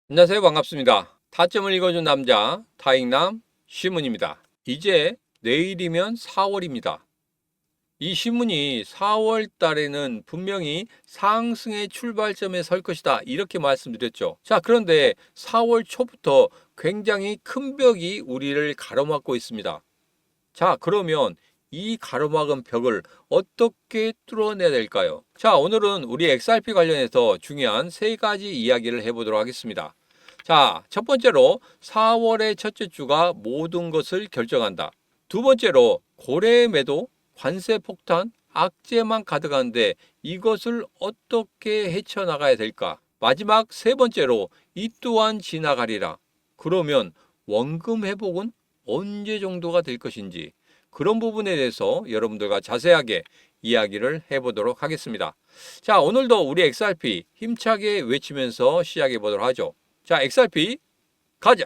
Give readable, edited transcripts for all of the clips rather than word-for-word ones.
안녕하세요. 반갑습니다. 타점을 읽어준 남자 타익남 신문입니다. 이제 내일이면 4월입니다. 이 신문이 4월 달에는 분명히 상승의 출발점에 설 것이다 이렇게 말씀드렸죠. 자, 그런데 4월 초부터 굉장히 큰 벽이 우리를 가로막고 있습니다. 자, 그러면 이 가로막은 벽을 어떻게 뚫어내야 될까요? 자, 오늘은 우리 XRP 관련해서 중요한 세 가지 이야기를 해보도록 하겠습니다. 자, 첫 번째로 4월의 첫째 주가 모든 것을 결정한다. 두 번째로 고래 매도, 관세 폭탄, 악재만 가득한데 이것을 어떻게 헤쳐나가야 될까? 마지막 세 번째로 이 또한 지나가리라. 그러면 원금 회복은 언제 정도가 될 것인지 그런 부분에 대해서 여러분들과 자세하게 이야기를 해보도록 하겠습니다. 자, 오늘도 우리 XRP 힘차게 외치면서 시작해 보도록 하죠. 자, XRP 가자.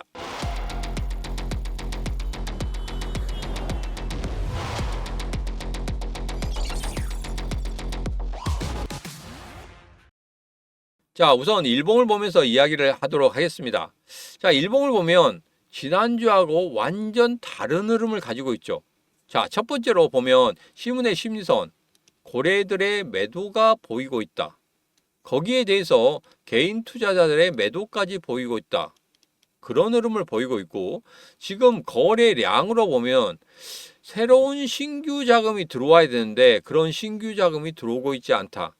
자, 우선 일봉을 보면서 이야기를 하도록 하겠습니다. 자, 일봉을 보면 지난주하고 완전 다른 흐름을 가지고 있죠. 자, 첫 번째로 보면 신문의 심리선, 고래들의 매도가 보이고 있다. 거기에 대해서 개인 투자자들의 매도까지 보이고 있다. 그런 흐름을 보이고 있고, 지금 거래량으로 보면 새로운 신규 자금이 들어와야 되는데 그런 신규 자금이 들어오고 있지 않다.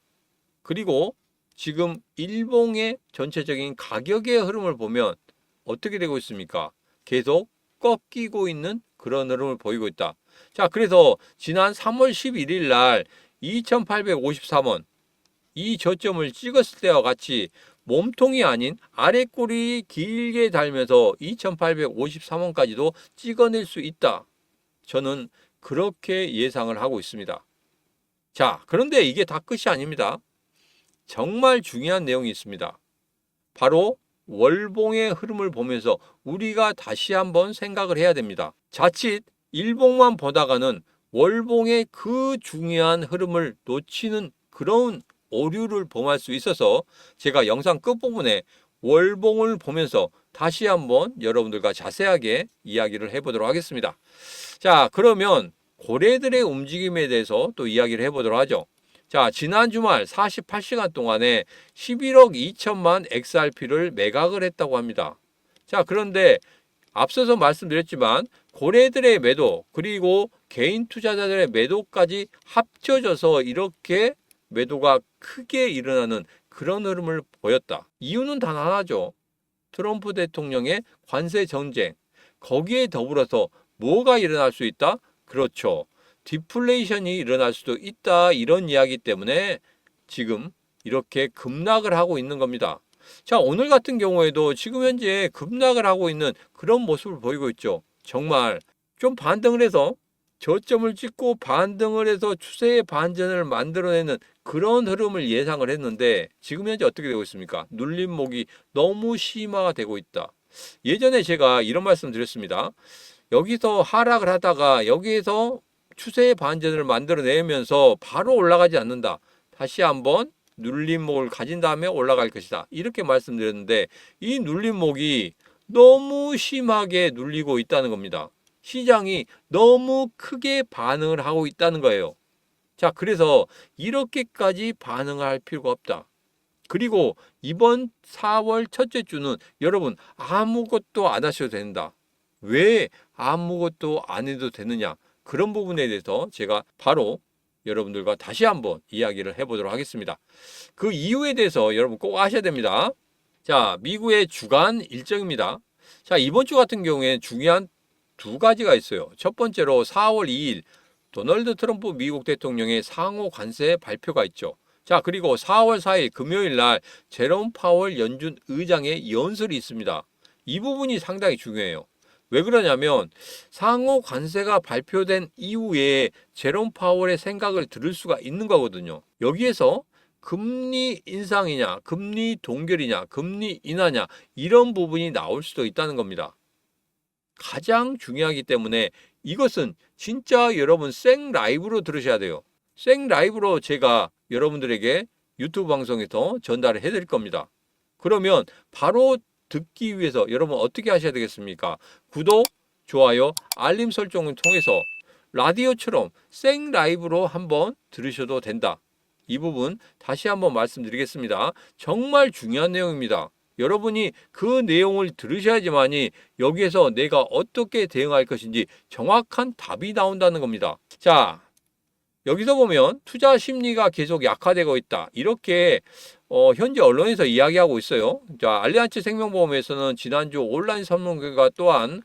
그리고 지금 일봉의 전체적인 가격의 흐름을 보면 어떻게 되고 있습니까? 계속 꺾이고 있는 그런 흐름을 보이고 있다. 자, 그래서 지난 3월 11일 날 2853원 이 저점을 찍었을 때와 같이 몸통이 아닌 아래꼬리 길게 달면서 2853원까지도 찍어낼 수 있다. 저는 그렇게 예상을 하고 있습니다. 자, 그런데 이게 다 끝이 아닙니다. 정말 중요한 내용이 있습니다. 바로 월봉의 흐름을 보면서 우리가 다시 한번 생각을 해야 됩니다. 자칫 일봉만 보다가는 월봉의 그 중요한 흐름을 놓치는 그런 오류를 범할 수 있어서 제가 영상 끝부분에 월봉을 보면서 다시 한번 여러분들과 자세하게 이야기를 해보도록 하겠습니다. 자, 그러면 고래들의 움직임에 대해서 또 이야기를 해보도록 하죠. 자, 지난 주말 48시간 동안에 11억 2천만 XRP를 매각을 했다고 합니다. 자, 그런데 앞서서 말씀드렸지만 고래들의 매도 그리고 개인 투자자들의 매도까지 합쳐져서 이렇게 매도가 크게 일어나는 그런 흐름을 보였다. 이유는 단 하나죠. 트럼프 대통령의 관세 전쟁. 거기에 더불어서 뭐가 일어날 수 있다? 그렇죠. 디플레이션이 일어날 수도 있다. 이런 이야기 때문에 지금 이렇게 급락을 하고 있는 겁니다. 자, 오늘 같은 경우에도 지금 현재 급락을 하고 있는 그런 모습을 보이고 있죠. 정말 좀 반등을 해서 저점을 찍고 반등을 해서 추세의 반전을 만들어내는 그런 흐름을 예상을 했는데 지금 현재 어떻게 되고 있습니까? 눌림목이 너무 심화가 되고 있다. 예전에 제가 이런 말씀 드렸습니다. 여기서 하락을 하다가 여기에서 추세의 반전을 만들어내면서 바로 올라가지 않는다. 다시 한번 눌림목을 가진 다음에 올라갈 것이다. 이렇게 말씀드렸는데 이 눌림목이 너무 심하게 눌리고 있다는 겁니다. 시장이 너무 크게 반응을 하고 있다는 거예요. 자, 그래서 이렇게까지 반응을 할 필요가 없다. 그리고 이번 4월 첫째 주는 여러분 아무것도 안 하셔도 된다. 왜 아무것도 안 해도 되느냐? 그런 부분에 대해서 제가 바로 여러분들과 다시 한번 이야기를 해보도록 하겠습니다. 그 이유에 대해서 여러분 꼭 아셔야 됩니다. 자, 미국의 주간 일정입니다. 자, 이번 주 같은 경우에 중요한 두 가지가 있어요. 첫 번째로 4월 2일 도널드 트럼프 미국 대통령의 상호 관세 발표가 있죠. 자, 그리고 4월 4일 금요일 날 제롬 파월 연준 의장의 연설이 있습니다. 이 부분이 상당히 중요해요. 왜 그러냐면 상호 관세가 발표된 이후에 제롬 파월의 생각을 들을 수가 있는 거거든요. 여기에서 금리 인상이냐, 금리 동결이냐, 금리 인하냐 이런 부분이 나올 수도 있다는 겁니다. 가장 중요하기 때문에 이것은 진짜 여러분 생 라이브로 들으셔야 돼요. 생 라이브로 제가 여러분들에게 유튜브 방송에서 전달을 해드릴 겁니다. 그러면 바로 듣기 위해서 여러분 어떻게 하셔야 되겠습니까? 구독, 좋아요, 알림 설정을 통해서 라디오처럼 생 라이브로 한번 들으셔도 된다. 이 부분 다시 한번 말씀드리겠습니다. 정말 중요한 내용입니다. 여러분이 그 내용을 들으셔야지만이 여기에서 내가 어떻게 대응할 것인지 정확한 답이 나온다는 겁니다. 자, 여기서 보면 투자 심리가 계속 약화되고 있다. 이렇게 현재 언론에서 이야기하고 있어요. 자, 알리안츠 생명보험에서는 지난주 온라인 설문결과 또한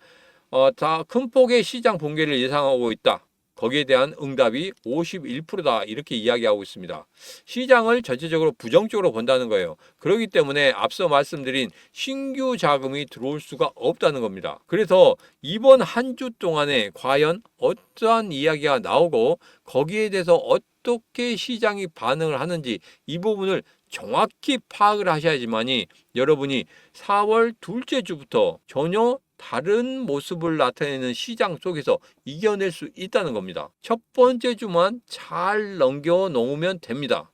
다 큰 폭의 시장 붕괴를 예상하고 있다. 거기에 대한 응답이 51%다. 이렇게 이야기하고 있습니다. 시장을 전체적으로 부정적으로 본다는 거예요. 그렇기 때문에 앞서 말씀드린 신규 자금이 들어올 수가 없다는 겁니다. 그래서 이번 한 주 동안에 과연 어떠한 이야기가 나오고 거기에 대해서 어떻게 시장이 반응을 하는지 이 부분을 정확히 파악을 하셔야지만이 여러분이 4월 둘째 주부터 전혀 다른 모습을 나타내는 시장 속에서 이겨낼 수 있다는 겁니다. 첫 번째 주만 잘 넘겨 놓으면 됩니다.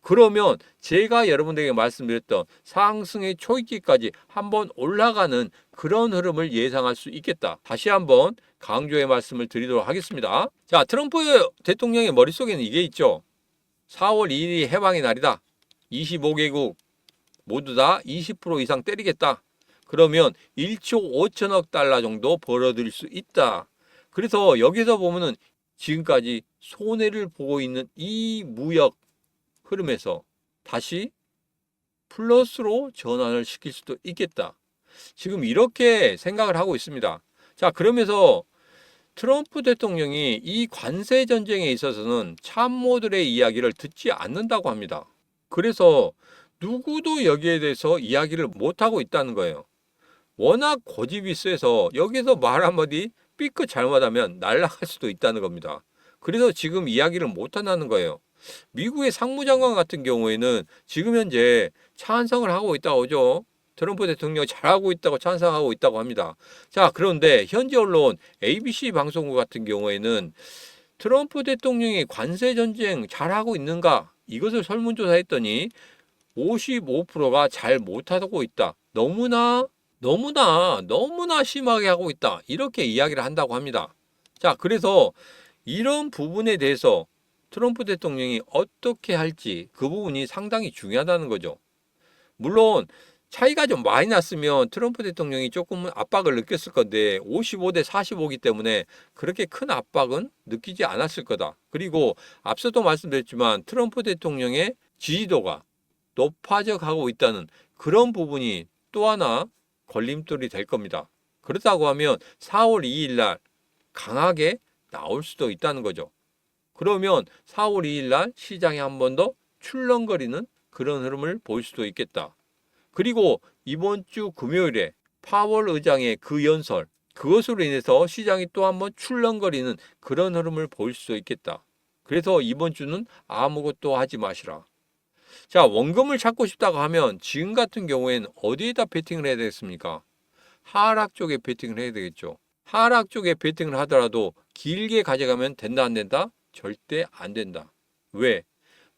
그러면 제가 여러분들에게 말씀드렸던 상승의 초입기까지 한번 올라가는 그런 흐름을 예상할 수 있겠다. 다시 한번 강조의 말씀을 드리도록 하겠습니다. 자, 트럼프 대통령의 머릿속에는 이게 있죠. 4월 2일이 해방의 날이다. 25개국 모두 다 20% 이상 때리겠다. 그러면 1조 5천억 달러 정도 벌어들일 수 있다. 그래서 여기서 보면은 지금까지 손해를 보고 있는 이 무역 흐름에서 다시 플러스로 전환을 시킬 수도 있겠다. 지금 이렇게 생각을 하고 있습니다. 자, 그러면서 트럼프 대통령이 이 관세 전쟁에 있어서는 참모들의 이야기를 듣지 않는다고 합니다. 그래서 누구도 여기에 대해서 이야기를 못하고 있다는 거예요. 워낙 고집이 세서 여기서 말 한마디 삐끗 잘못하면 날아갈 수도 있다는 겁니다. 그래서 지금 이야기를 못한다는 거예요. 미국의 상무장관 같은 경우에는 지금 현재 찬성을 하고 있다고 하죠. 트럼프 대통령 잘하고 있다고 찬성하고 있다고 합니다. 자, 그런데 현지 언론 ABC 방송국 같은 경우에는 트럼프 대통령이 관세 전쟁 잘하고 있는가? 이것을 설문조사했더니 55%가 잘 못하고 있다. 너무나 심하게 하고 있다. 이렇게 이야기를 한다고 합니다. 자, 그래서 이런 부분에 대해서 트럼프 대통령이 어떻게 할지 그 부분이 상당히 중요하다는 거죠. 물론 차이가 좀 많이 났으면 트럼프 대통령이 조금은 압박을 느꼈을 건데 55대 45이기 때문에 그렇게 큰 압박은 느끼지 않았을 거다. 그리고 앞서도 말씀드렸지만 트럼프 대통령의 지지도가 높아져 가고 있다는 그런 부분이 또 하나 걸림돌이 될 겁니다. 그렇다고 하면 4월 2일 날 강하게 나올 수도 있다는 거죠. 그러면 4월 2일 날 시장이 한 번 더 출렁거리는 그런 흐름을 볼 수도 있겠다. 그리고 이번 주 금요일에 파월 의장의 그 연설, 그것으로 인해서 시장이 또 한 번 출렁거리는 그런 흐름을 볼 수 있겠다. 그래서 이번 주는 아무것도 하지 마시라. 자, 원금을 찾고 싶다고 하면 지금 같은 경우에는 어디에다 베팅을 해야 되겠습니까? 하락 쪽에 베팅을 해야 되겠죠. 하락 쪽에 베팅을 하더라도 길게 가져가면 된다 안 된다? 절대 안 된다. 왜?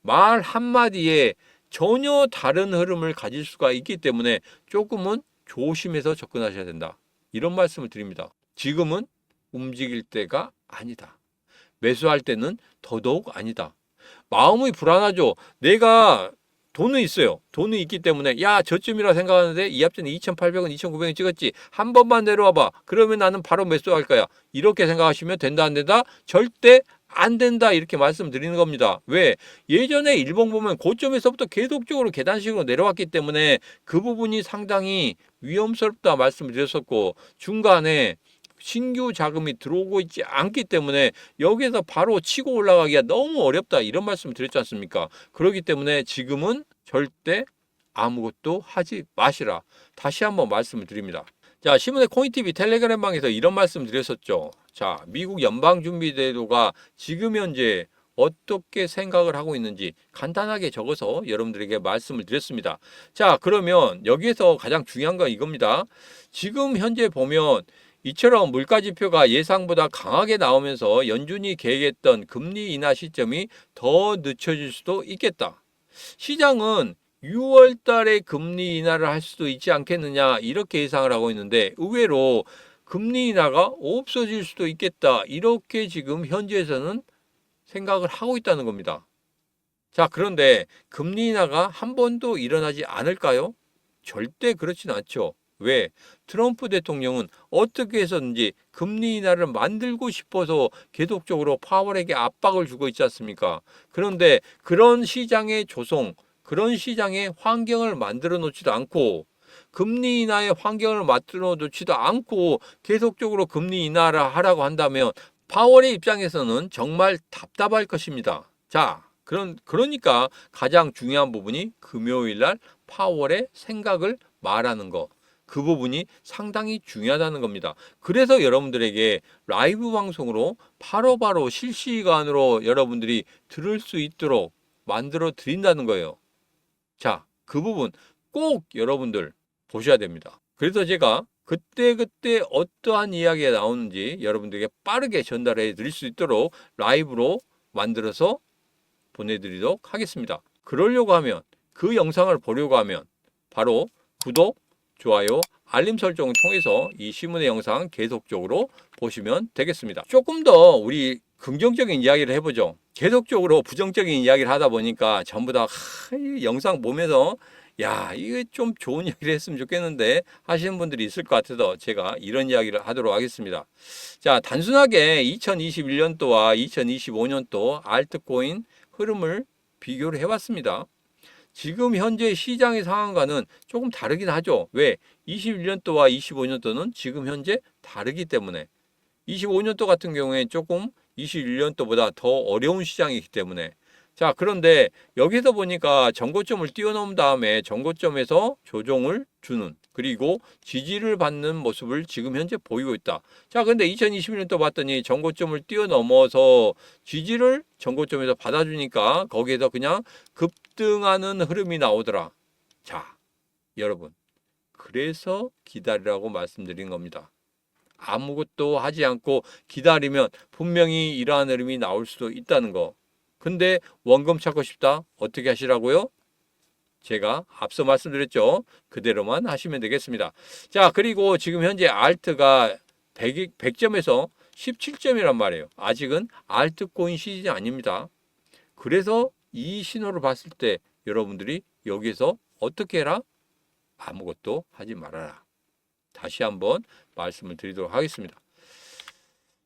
말 한마디에 전혀 다른 흐름을 가질 수가 있기 때문에 조금은 조심해서 접근하셔야 된다. 이런 말씀을 드립니다. 지금은 움직일 때가 아니다. 매수할 때는 더더욱 아니다. 마음이 불안하죠. 내가 돈은 있어요. 돈은 있기 때문에 야 저쯤이라 생각하는데 이 앞전에 2,800원, 2,900원 찍었지. 한 번만 내려와봐. 그러면 나는 바로 매수할 거야. 이렇게 생각하시면 된다 안 된다? 절대 안 된다. 이렇게 말씀드리는 겁니다. 왜? 예전에 일본 보면 고점에서부터 계속적으로 계단식으로 내려왔기 때문에 그 부분이 상당히 위험스럽다 말씀드렸었고 중간에 신규 자금이 들어오고 있지 않기 때문에 여기에서 바로 치고 올라가기가 너무 어렵다 이런 말씀 드렸지 않습니까? 그렇기 때문에 지금은 절대 아무것도 하지 마시라. 다시 한번 말씀을 드립니다. 자, 신문의 코인TV 텔레그램방에서 이런 말씀 드렸었죠. 자, 미국 연방준비제도가 지금 현재 어떻게 생각을 하고 있는지 간단하게 적어서 여러분들에게 말씀을 드렸습니다. 자, 그러면 여기에서 가장 중요한 건 이겁니다. 지금 현재 보면 이처럼 물가지표가 예상보다 강하게 나오면서 연준이 계획했던 금리 인하 시점이 더 늦춰질 수도 있겠다. 시장은 6월 달에 금리 인하를 할 수도 있지 않겠느냐 이렇게 예상을 하고 있는데 의외로 금리 인하가 없어질 수도 있겠다 이렇게 지금 현지에서는 생각을 하고 있다는 겁니다. 자, 그런데 금리 인하가 한 번도 일어나지 않을까요? 절대 그렇진 않죠. 왜? 트럼프 대통령은 어떻게 해서든지 금리 인하를 만들고 싶어서 계속적으로 파월에게 압박을 주고 있지 않습니까? 그런데 그런 시장의 조성, 그런 시장의 환경을 만들어 놓지도 않고 금리 인하의 환경을 만들어 놓지도 않고 계속적으로 금리 인하를 하라고 한다면 파월의 입장에서는 정말 답답할 것입니다. 자, 그러니까 가장 중요한 부분이 금요일 날 파월의 생각을 말하는 거. 그 부분이 상당히 중요하다는 겁니다. 그래서 여러분들에게 라이브 방송으로 바로바로 실시간으로 여러분들이 들을 수 있도록 만들어 드린다는 거예요. 자, 그 부분 꼭 여러분들 보셔야 됩니다. 그래서 제가 그때그때 어떠한 이야기가 나오는지 여러분들에게 빠르게 전달해 드릴 수 있도록 라이브로 만들어서 보내드리도록 하겠습니다. 그러려고 하면 그 영상을 보려고 하면 바로 구독, 좋아요, 알림 설정을 통해서 이 시문의 영상 계속적으로 보시면 되겠습니다. 조금 더 우리 긍정적인 이야기를 해보죠. 계속적으로 부정적인 이야기를 하다 보니까 전부 다 영상 보면서 야, 이게 좀 좋은 이야기를 했으면 좋겠는데 하시는 분들이 있을 것 같아서 제가 이런 이야기를 하도록 하겠습니다. 자, 단순하게 2021년도와 2025년도 알트코인 흐름을 비교를 해봤습니다. 지금 현재 시장의 상황과는 조금 다르긴 하죠. 왜? 21년도와 25년도는 지금 현재 다르기 때문에 25년도 같은 경우에 조금 21년도보다 더 어려운 시장이기 때문에 자, 그런데 여기서 보니까 전고점을 뛰어넘은 다음에 전고점에서 조정을 주는 그리고 지지를 받는 모습을 지금 현재 보이고 있다. 자, 근데 2021년도 봤더니 전고점을 뛰어넘어서 지지를 전고점에서 받아주니까 거기에서 그냥 급등하는 흐름이 나오더라. 자, 여러분. 그래서 기다리라고 말씀드린 겁니다. 아무것도 하지 않고 기다리면 분명히 이러한 흐름이 나올 수도 있다는 거. 근데 원금 찾고 싶다? 어떻게 하시라고요? 제가 앞서 말씀드렸죠. 그대로만 하시면 되겠습니다. 자, 그리고 지금 현재 알트가 100점에서 17점이란 말이에요. 아직은 알트코인 시즌이 아닙니다. 그래서 이 신호를 봤을 때 여러분들이 여기서 어떻게 해라? 아무것도 하지 말아라. 다시 한번 말씀을 드리도록 하겠습니다.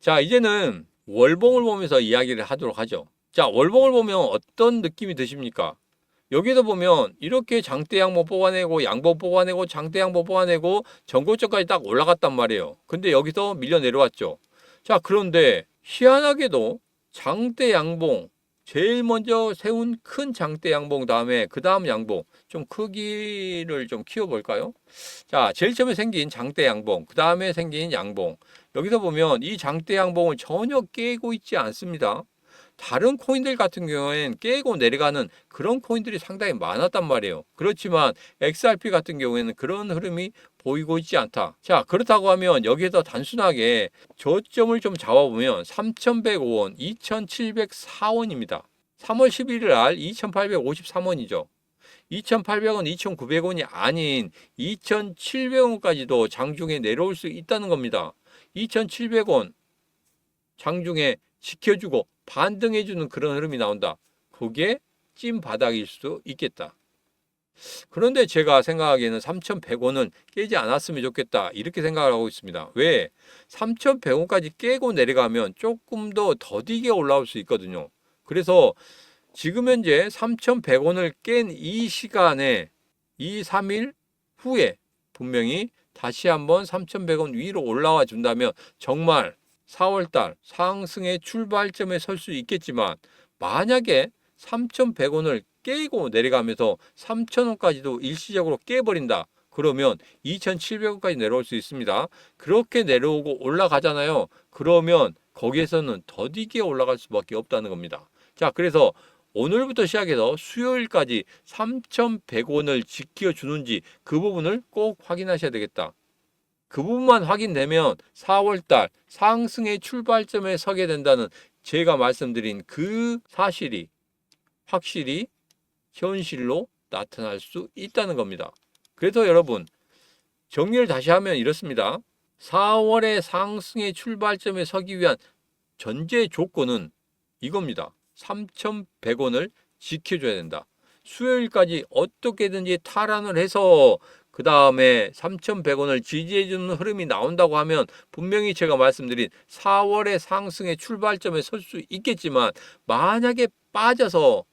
자, 이제는 월봉을 보면서 이야기를 하도록 하죠. 자, 월봉을 보면 어떤 느낌이 드십니까? 여기서 보면 이렇게 장대 양봉 뽑아내고 양봉 뽑아내고 장대 양봉 뽑아내고 전고점까지 딱 올라갔단 말이에요. 근데 여기서 밀려 내려왔죠. 자, 그런데 희한하게도 장대 양봉 제일 먼저 세운 큰 장대 양봉 다음에 그 다음 양봉 좀 크기를 좀 키워볼까요? 자, 제일 처음에 생긴 장대 양봉 그 다음에 생긴 양봉 여기서 보면 이 장대 양봉을 전혀 깨고 있지 않습니다. 다른 코인들 같은 경우에는 깨고 내려가는 그런 코인들이 상당히 많았단 말이에요. 그렇지만 XRP 같은 경우에는 그런 흐름이 보이고 있지 않다. 자, 그렇다고 하면 여기에서 단순하게 저점을 좀 잡아보면 3,105원, 2,704원입니다. 3월 11일 날 2,853원이죠. 2,800원, 2,900원이 아닌 2,700원까지도 장중에 내려올 수 있다는 겁니다. 2,700원 장중에 지켜주고 반등해주는 그런 흐름이 나온다. 그게 찐 바닥일 수도 있겠다. 그런데 제가 생각하기에는 3,100원은 깨지 않았으면 좋겠다. 이렇게 생각을 하고 있습니다. 왜? 3,100원까지 깨고 내려가면 조금 더 더디게 올라올 수 있거든요. 그래서 지금 현재 3,100원을 깬 이 시간에 2, 3일 후에 분명히 다시 한번 3,100원 위로 올라와 준다면 정말 4월달 상승의 출발점에 설 수 있겠지만 만약에 3,100원을 깨고 내려가면서 3,000원까지도 일시적으로 깨버린다. 그러면 2,700원까지 내려올 수 있습니다. 그렇게 내려오고 올라가잖아요. 그러면 거기에서는 더디게 올라갈 수밖에 없다는 겁니다. 자, 그래서 오늘부터 시작해서 수요일까지 3,100원을 지켜주는지 그 부분을 꼭 확인하셔야 되겠다. 그 부분만 확인되면 4월달 상승의 출발점에 서게 된다는 제가 말씀드린 그 사실이 확실히 현실로 나타날 수 있다는 겁니다. 그래서 여러분 정리를 다시 하면 이렇습니다. 4월의 상승의 출발점에 서기 위한 전제 조건은 이겁니다. 3,100원을 지켜줘야 된다. 수요일까지 어떻게든지 탈환을 해서 그 다음에 3,100원을 지지해주는 흐름이 나온다고 하면 분명히 제가 말씀드린 4월의 상승의 출발점에 설 수 있겠지만 만약에 빠져서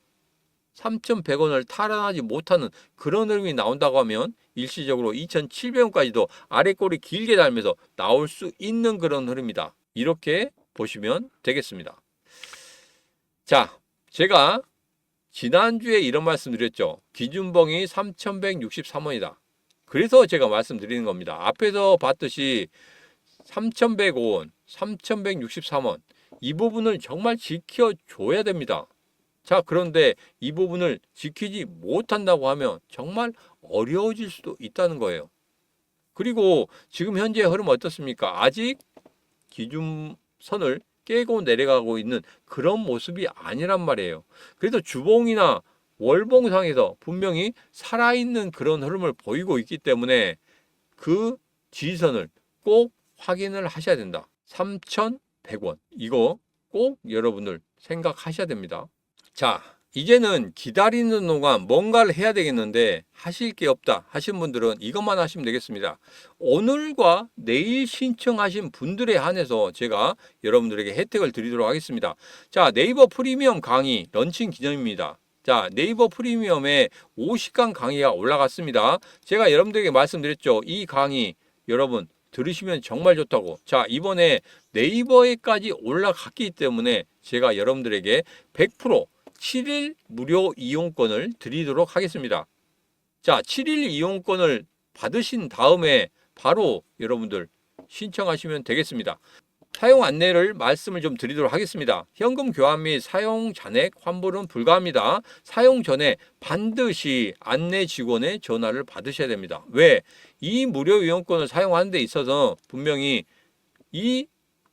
3,100원을 탈환하지 못하는 그런 흐름이 나온다고 하면 일시적으로 2,700원까지도 아래꼬리 길게 달면서 나올 수 있는 그런 흐름이다. 이렇게 보시면 되겠습니다. 자, 제가 지난주에 이런 말씀 드렸죠. 기준봉이 3,163원이다. 그래서 제가 말씀드리는 겁니다. 앞에서 봤듯이 3,105원, 3,163원 이 부분을 정말 지켜줘야 됩니다. 자, 그런데 이 부분을 지키지 못한다고 하면 정말 어려워질 수도 있다는 거예요. 그리고 지금 현재 흐름 어떻습니까? 아직 기준선을 깨고 내려가고 있는 그런 모습이 아니란 말이에요. 그래서 주봉이나 월봉상에서 분명히 살아있는 그런 흐름을 보이고 있기 때문에 그 지지선을 꼭 확인을 하셔야 된다. 3,100원. 이거 꼭 여러분들 생각하셔야 됩니다. 자, 이제는 기다리는 동안 뭔가를 해야 되겠는데 하실 게 없다 하신 분들은 이것만 하시면 되겠습니다. 오늘과 내일 신청하신 분들에 한해서 제가 여러분들에게 혜택을 드리도록 하겠습니다. 자, 네이버 프리미엄 강의 런칭 기념입니다. 자, 네이버 프리미엄에 50강 강의가 올라갔습니다. 제가 여러분들에게 말씀드렸죠. 이 강의 여러분 들으시면 정말 좋다고. 자, 이번에 네이버에까지 올라갔기 때문에 제가 여러분들에게 100% 7일 무료 이용권을 드리도록 하겠습니다. 자, 7일 이용권을 받으신 다음에 바로 여러분들 신청하시면 되겠습니다. 사용 안내를 말씀을 좀 드리도록 하겠습니다. 현금 교환 및 사용 잔액 환불은 불가합니다. 사용 전에 반드시 안내 직원의 전화를 받으셔야 됩니다. 왜? 이 무료 이용권을 사용하는 데 있어서 분명히 이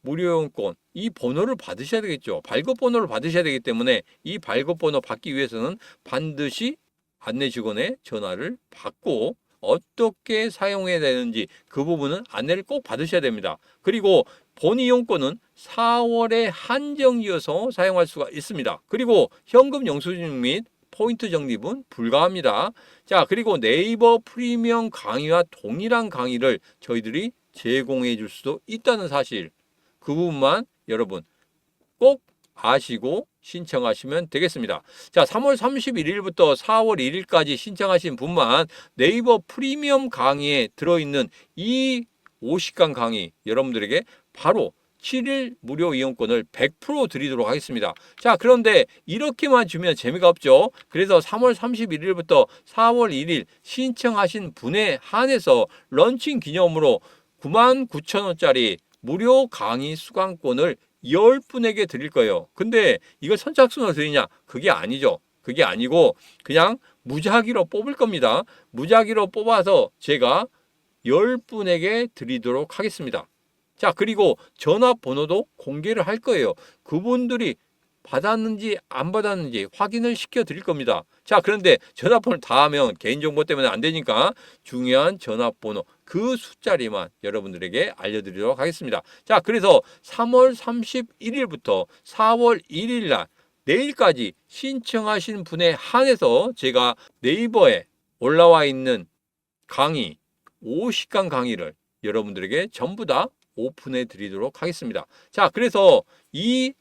무료 이용권, 이 번호를 받으셔야 되겠죠. 발급 번호를 받으셔야 되기 때문에 이 발급 번호 받기 위해서는 반드시 안내 직원의 전화를 받고 어떻게 사용해야 되는지 그 부분은 안내를 꼭 받으셔야 됩니다. 그리고 본 이용권은 4월에 한정이어서 사용할 수가 있습니다. 그리고 현금 영수증 및 포인트 적립은 불가합니다. 자, 그리고 네이버 프리미엄 강의와 동일한 강의를 저희들이 제공해 줄 수도 있다는 사실, 그 부분만 여러분 꼭 아시고 신청하시면 되겠습니다. 자, 3월 31일부터 4월 1일까지 신청하신 분만 네이버 프리미엄 강의에 들어있는 이 50강 강의 여러분들에게 바로 7일 무료 이용권을 100% 드리도록 하겠습니다. 자, 그런데 이렇게만 주면 재미가 없죠. 그래서 3월 31일부터 4월 1일 신청하신 분에 한해서 런칭 기념으로 99,000원짜리 무료 강의 수강권을 10분에게 드릴 거예요. 근데 이걸 선착순으로 드리냐? 그게 아니죠. 그게 아니고 그냥 무작위로 뽑을 겁니다. 무작위로 뽑아서 제가 10분에게 드리도록 하겠습니다. 자, 그리고 전화번호도 공개를 할 거예요. 그분들이 받았는지 안 받았는지 확인을 시켜 드릴 겁니다. 자, 그런데 전화번호를 다 하면 개인정보 때문에 안 되니까 중요한 전화번호 그 숫자리만 여러분들에게 알려드리도록 하겠습니다. 자, 그래서 3월 31일부터 4월 1일 날 내일까지 신청하신 분에 한해서 제가 네이버에 올라와 있는 강의 50강 강의를 여러분들에게 전부 다 오픈해 드리도록 하겠습니다. 자, 그래서 이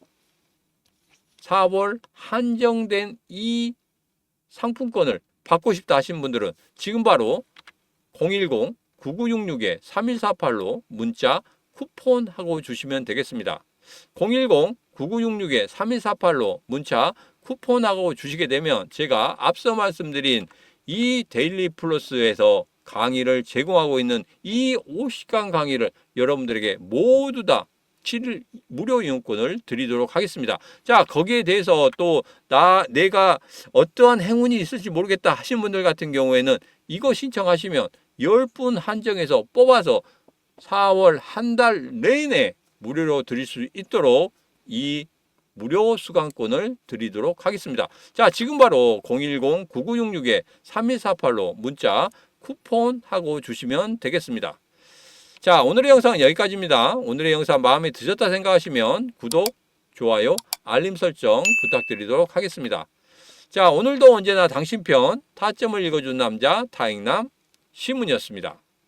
4월 한정된 이 상품권을 받고 싶다 하신 분들은 지금 바로 010-9966-3148로 문자 쿠폰하고 주시면 되겠습니다. 010-9966-3148로 문자 쿠폰하고 주시게 되면 제가 앞서 말씀드린 이 데일리 플러스에서 강의를 제공하고 있는 이 50강 강의를 여러분들에게 모두 다 7일 무료 이용권을 드리도록 하겠습니다. 자, 거기에 대해서 또 내가 어떠한 행운이 있을지 모르겠다 하신 분들 같은 경우에는 이거 신청하시면 10분 한정해서 뽑아서 4월 한 달 내내 무료로 드릴 수 있도록 이 무료 수강권을 드리도록 하겠습니다. 자, 지금 바로 010-9966-3148로 문자 쿠폰하고 주시면 되겠습니다. 자, 오늘의 영상은 여기까지입니다. 오늘의 영상 마음에 드셨다 생각하시면 구독, 좋아요, 알림 설정 부탁드리도록 하겠습니다. 자, 오늘도 언제나 당신 편 타점을 읽어준 남자 타행남 시문이었습니다.